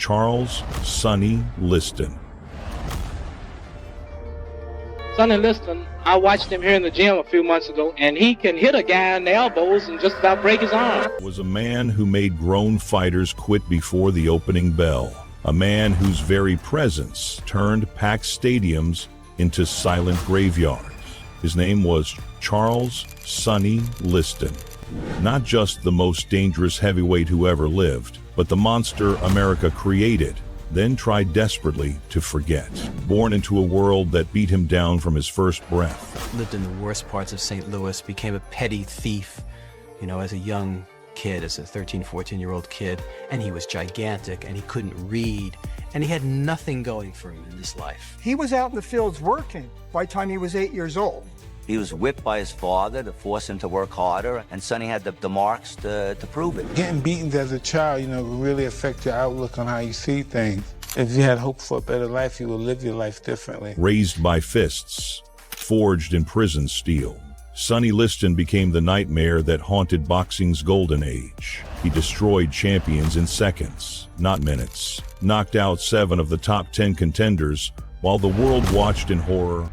Charles Sonny Liston. Sonny Liston, I watched him here in the gym a few months ago, and he can hit a guy in the elbows and just about break his arm. Was a man who made grown fighters quit before the opening bell. A man whose very presence turned packed stadiums into silent graveyards. His name was Charles Sonny Liston. Not just the most dangerous heavyweight who ever lived, but the monster America created, then tried desperately to forget. Born into a world that beat him down from his first breath. Lived in the worst parts of St. Louis, became a petty thief, as a young kid, as a 13, 14-year-old kid, and he was gigantic, and he couldn't read, and he had nothing going for him in this life. He was out in the fields working by the time he was 8 years old. He was whipped by his father to force him to work harder, and Sonny had the marks to prove it. Getting beaten as a child, will really affect your outlook on how you see things. If you had hope for a better life, you would live your life differently. Raised by fists, forged in prison steel, Sonny Liston became the nightmare that haunted boxing's golden age. He destroyed champions in seconds, not minutes, knocked out 7 of the top 10 contenders while the world watched in horror.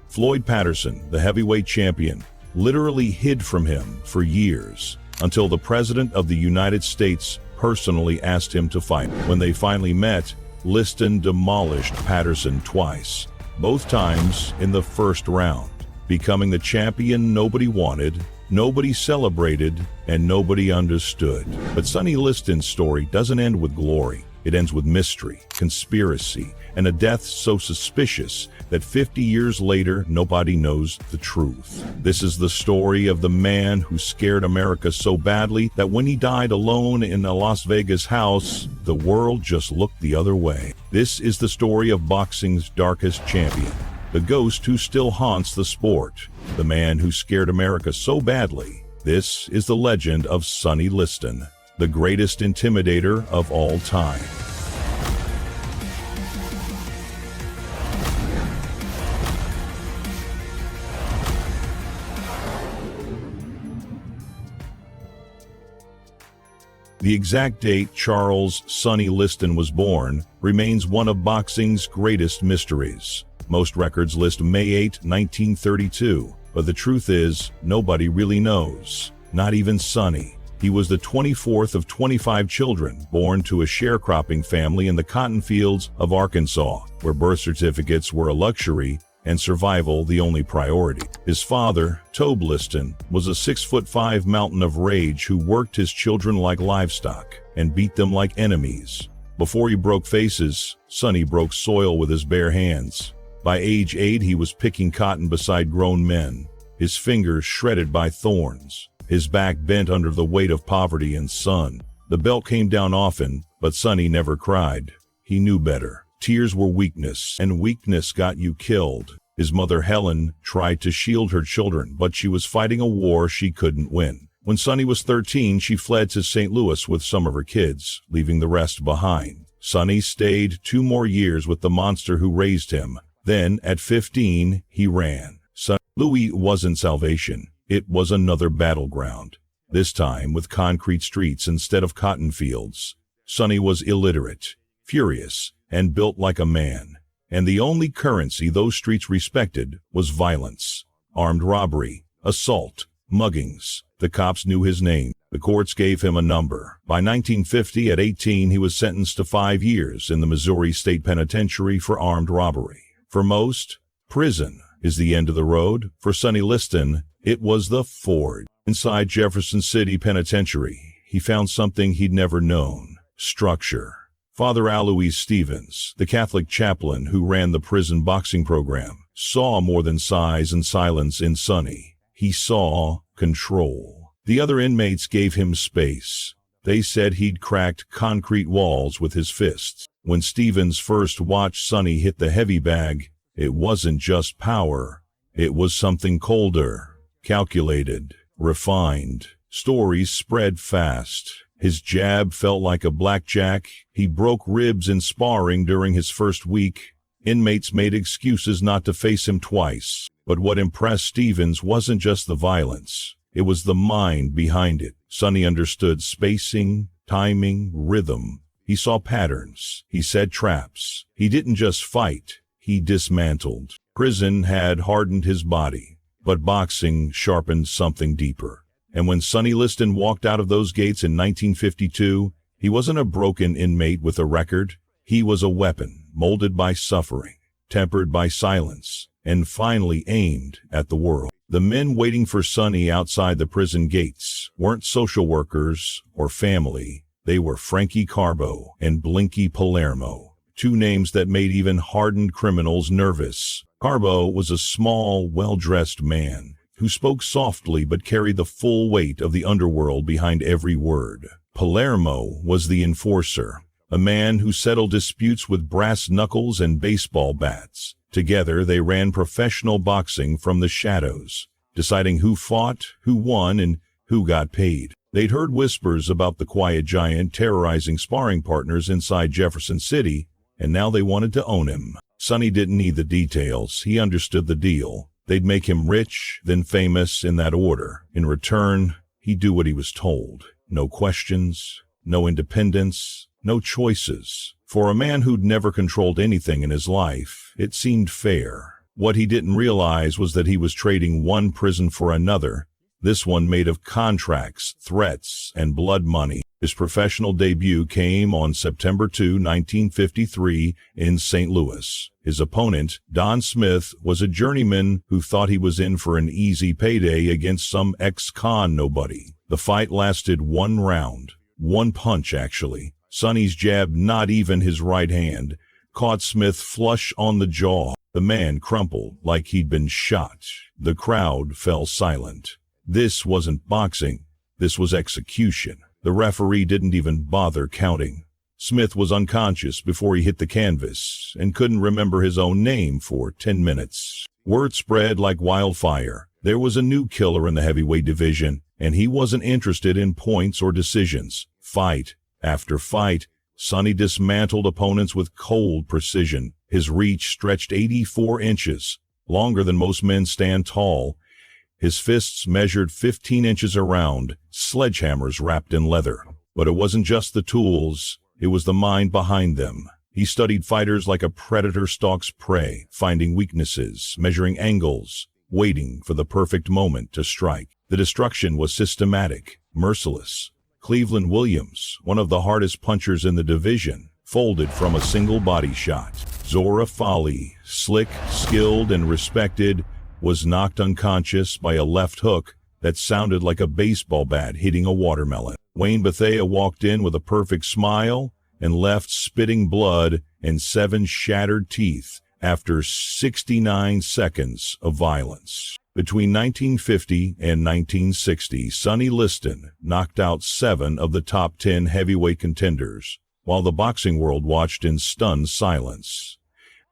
Floyd Patterson, the heavyweight champion, literally hid from him for years until the President of the United States personally asked him to fight. When they finally met, Liston demolished Patterson twice, both times in the first round, becoming the champion nobody wanted, nobody celebrated, and nobody understood. But Sonny Liston's story doesn't end with glory. It ends with mystery, conspiracy, and a death so suspicious that 50 years later, nobody knows the truth. This is the story of the man who scared America so badly that when he died alone in a Las Vegas house, the world just looked the other way. This is the story of boxing's darkest champion, the ghost who still haunts the sport, the man who scared America so badly. This is the legend of Sonny Liston, the greatest intimidator of all time. The exact date Charles Sonny Liston was born remains one of boxing's greatest mysteries. Most records list May 8, 1932, but the truth is, nobody really knows, not even Sonny. He was the 24th of 25 children born to a sharecropping family in the cotton fields of Arkansas, where birth certificates were a luxury and survival the only priority. His father, Tobe Liston, was a 6'5" mountain of rage who worked his children like livestock and beat them like enemies. Before he broke faces, Sonny broke soil with his bare hands. By age 8, he was picking cotton beside grown men, his fingers shredded by thorns, his back bent under the weight of poverty and sun. The belt came down often, but Sonny never cried. He knew better. Tears were weakness, and weakness got you killed. His mother, Helen, tried to shield her children, but she was fighting a war she couldn't win. When Sonny was 13, she fled to St. Louis with some of her kids, leaving the rest behind. Sonny stayed 2 more years with the monster who raised him. Then, at 15, he ran. St. Louis wasn't salvation. It was another battleground, this time with concrete streets instead of cotton fields. Sonny was illiterate, furious, and built like a man. And the only currency those streets respected was violence. Armed robbery, assault, muggings. The cops knew his name. The courts gave him a number. By 1950, at 18, he was sentenced to 5 years in the Missouri State Penitentiary for armed robbery. For most, prison is the end of the road. For Sonny Liston, it was the ford. Inside Jefferson City Penitentiary, he found something he'd never known: structure. Father Alois Stevens, the Catholic chaplain who ran the prison boxing program, saw more than size and silence in Sonny. He saw control. The other inmates gave him space. They said he'd cracked concrete walls with his fists. When Stevens first watched Sonny hit the heavy bag, it wasn't just power. It was something colder, calculated, refined. Stories spread fast. His jab felt like a blackjack. He broke ribs in sparring during his first week. Inmates made excuses not to face him twice. But what impressed Stevens wasn't just the violence. It was the mind behind it. Sonny understood spacing, timing, rhythm. He He saw patterns. He set traps. He didn't just fight. He dismantled. Prison had hardened his body, but boxing sharpened something deeper. And when Sonny Liston walked out of those gates in 1952, he wasn't a broken inmate with a record. He was a weapon, molded by suffering, tempered by silence, and finally aimed at the world. The men waiting for Sonny outside the prison gates weren't social workers or family. They were Frankie Carbo and Blinky Palermo, two names that made even hardened criminals nervous. Carbo was a small, well-dressed man who spoke softly but carried the full weight of the underworld behind every word. Palermo was the enforcer, a man who settled disputes with brass knuckles and baseball bats. Together, they ran professional boxing from the shadows, deciding who fought, who won, and who got paid. They'd heard whispers about the quiet giant terrorizing sparring partners inside Jefferson City, and now they wanted to own him. Sonny didn't need the details. He understood the deal. They'd make him rich, then famous, in that order. In return, he'd do what he was told. No questions, no independence, no choices. For a man who'd never controlled anything in his life, it seemed fair. What he didn't realize was that he was trading one prison for another, this one made of contracts, threats, and blood money. His professional debut came on September 2, 1953, in St. Louis. His opponent, Don Smith, was a journeyman who thought he was in for an easy payday against some ex-con nobody. The fight lasted one round. One punch, actually. Sonny's jab, not even his right hand, caught Smith flush on the jaw. The man crumpled like he'd been shot. The crowd fell silent. This wasn't boxing. This was execution. The referee didn't even bother counting. Smith was unconscious before he hit the canvas and couldn't remember his own name for 10 minutes. Word spread like wildfire. There was a new killer in the heavyweight division, and he wasn't interested in points or decisions. Fight after fight, Sonny dismantled opponents with cold precision. His reach stretched 84 inches, longer than most men stand tall. His fists measured 15 inches around, sledgehammers wrapped in leather. But it wasn't just the tools, it was the mind behind them. He studied fighters like a predator stalks prey, finding weaknesses, measuring angles, waiting for the perfect moment to strike. The destruction was systematic, merciless. Cleveland Williams, one of the hardest punchers in the division, folded from a single body shot. Zora Fali, slick, skilled, and respected, was knocked unconscious by a left hook that sounded like a baseball bat hitting a watermelon. Wayne Bethea walked in with a perfect smile and left spitting blood and 7 shattered teeth after 69 seconds of violence. Between 1950 and 1960, Sonny Liston knocked out 7 of the top 10 heavyweight contenders, while the boxing world watched in stunned silence.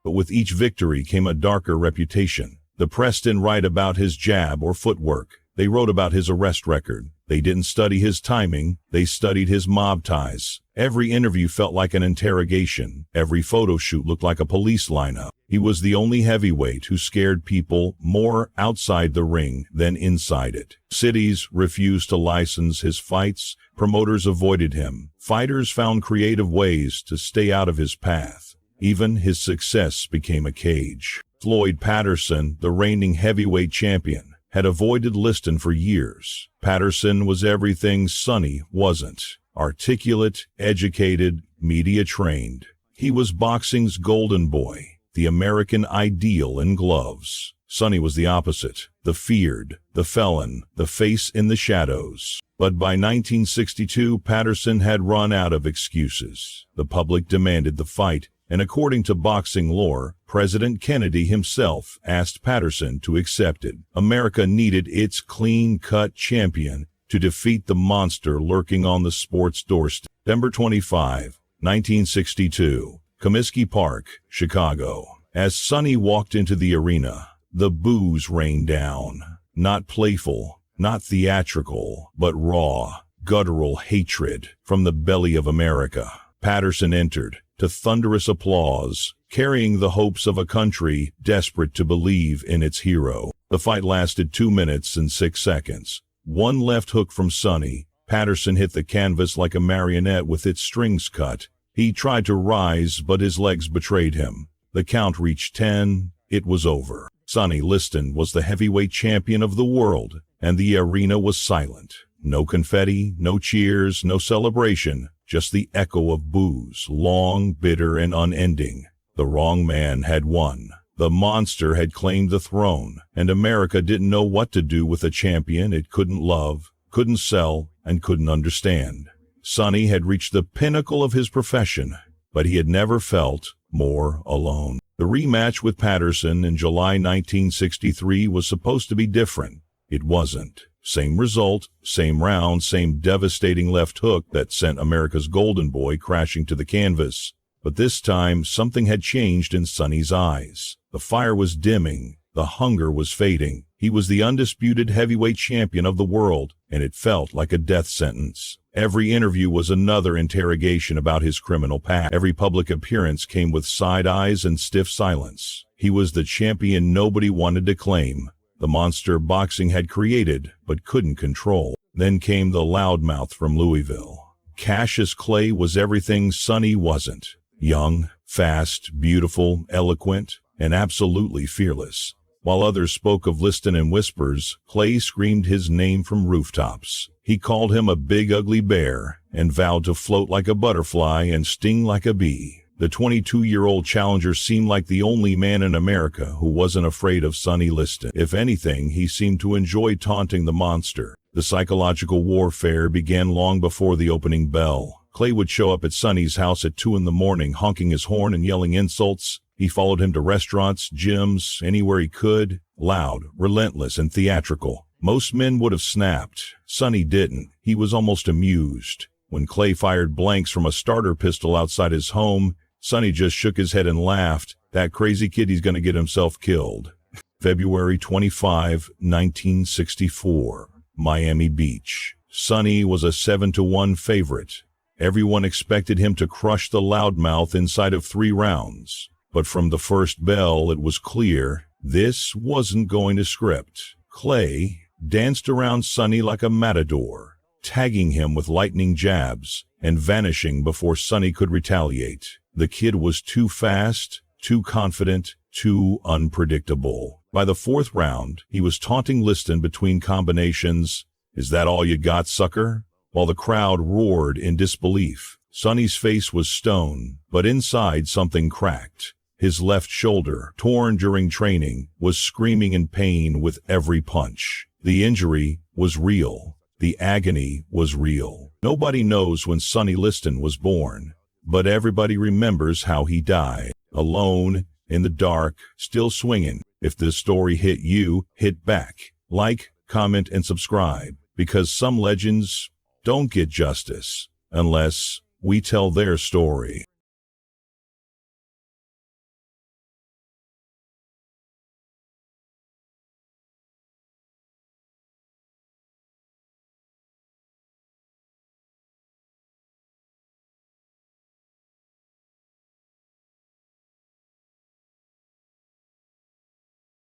But with each victory came a darker reputation. The press didn't write about his jab or footwork. They wrote about his arrest record. They didn't study his timing. They studied his mob ties. Every interview felt like an interrogation. Every photo shoot looked like a police lineup. He was the only heavyweight who scared people more outside the ring than inside it. Cities refused to license his fights. Promoters avoided him. Fighters found creative ways to stay out of his path. Even his success became a cage. Floyd Patterson, the reigning heavyweight champion, had avoided Liston for years. Patterson was everything Sonny wasn't. Articulate, educated, media-trained. He was boxing's golden boy, the American ideal in gloves. Sonny was the opposite, the feared, the felon, the face in the shadows. But by 1962, Patterson had run out of excuses. The public demanded the fight, and according to boxing lore, President Kennedy himself asked Patterson to accept it. America needed its clean-cut champion to defeat the monster lurking on the sport's doorstep. September 25, 1962, Comiskey Park, Chicago. As Sonny walked into the arena, the boos rained down. Not playful, not theatrical, but raw, guttural hatred from the belly of America. Patterson entered, to thunderous applause, carrying the hopes of a country desperate to believe in its hero. The fight lasted 2 minutes and 6 seconds. One left hook from Sonny. Patterson hit the canvas like a marionette with its strings cut. He tried to rise, but his legs betrayed him. The count reached 10. It was over. Sonny Liston was the heavyweight champion of the world, and the arena was silent. No confetti, no cheers, no celebration, just the echo of boos, long, bitter, and unending. The wrong man had won. The monster had claimed the throne, and America didn't know what to do with a champion it couldn't love, couldn't sell, and couldn't understand. Sonny had reached the pinnacle of his profession, but he had never felt more alone. The rematch with Patterson in July 1963 was supposed to be different. It wasn't. Same result, same round, same devastating left hook that sent America's golden boy crashing to the canvas. But this time, something had changed in Sonny's eyes. The fire was dimming. The hunger was fading. He was the undisputed heavyweight champion of the world, and it felt like a death sentence. Every interview was another interrogation about his criminal past. Every public appearance came with side eyes and stiff silence. He was the champion nobody wanted to claim. The monster boxing had created, but couldn't control. Then came the loudmouth from Louisville. Cassius Clay was everything Sonny wasn't. Young, fast, beautiful, eloquent, and absolutely fearless. While others spoke of Liston in whispers, Clay screamed his name from rooftops. He called him a big ugly bear and vowed to float like a butterfly and sting like a bee. The 22-year-old challenger seemed like the only man in America who wasn't afraid of Sonny Liston. If anything, he seemed to enjoy taunting the monster. The psychological warfare began long before the opening bell. Clay would show up at Sonny's house at 2 a.m, honking his horn and yelling insults. He followed him to restaurants, gyms, anywhere he could, loud, relentless, and theatrical. Most men would have snapped. Sonny didn't. He was almost amused. When Clay fired blanks from a starter pistol outside his home, Sonny just shook his head and laughed. That crazy kid, he's going to get himself killed. February 25, 1964, Miami Beach. Sonny was a 7-1 favorite. Everyone expected him to crush the loudmouth inside of 3 rounds. But from the first bell, it was clear this wasn't going to script. Clay danced around Sonny like a matador, tagging him with lightning jabs and vanishing before Sonny could retaliate. The kid was too fast, too confident, too unpredictable. By the 4th round, he was taunting Liston between combinations. "Is that all you got, sucker?" While the crowd roared in disbelief. Sonny's face was stone, but inside something cracked. His left shoulder, torn during training, was screaming in pain with every punch. The injury was real. The agony was real. Nobody knows when Sonny Liston was born, but everybody remembers how he died. Alone, in the dark, still swinging. If this story hit you, hit back. Like, comment, and subscribe, because some legends don't get justice unless we tell their story.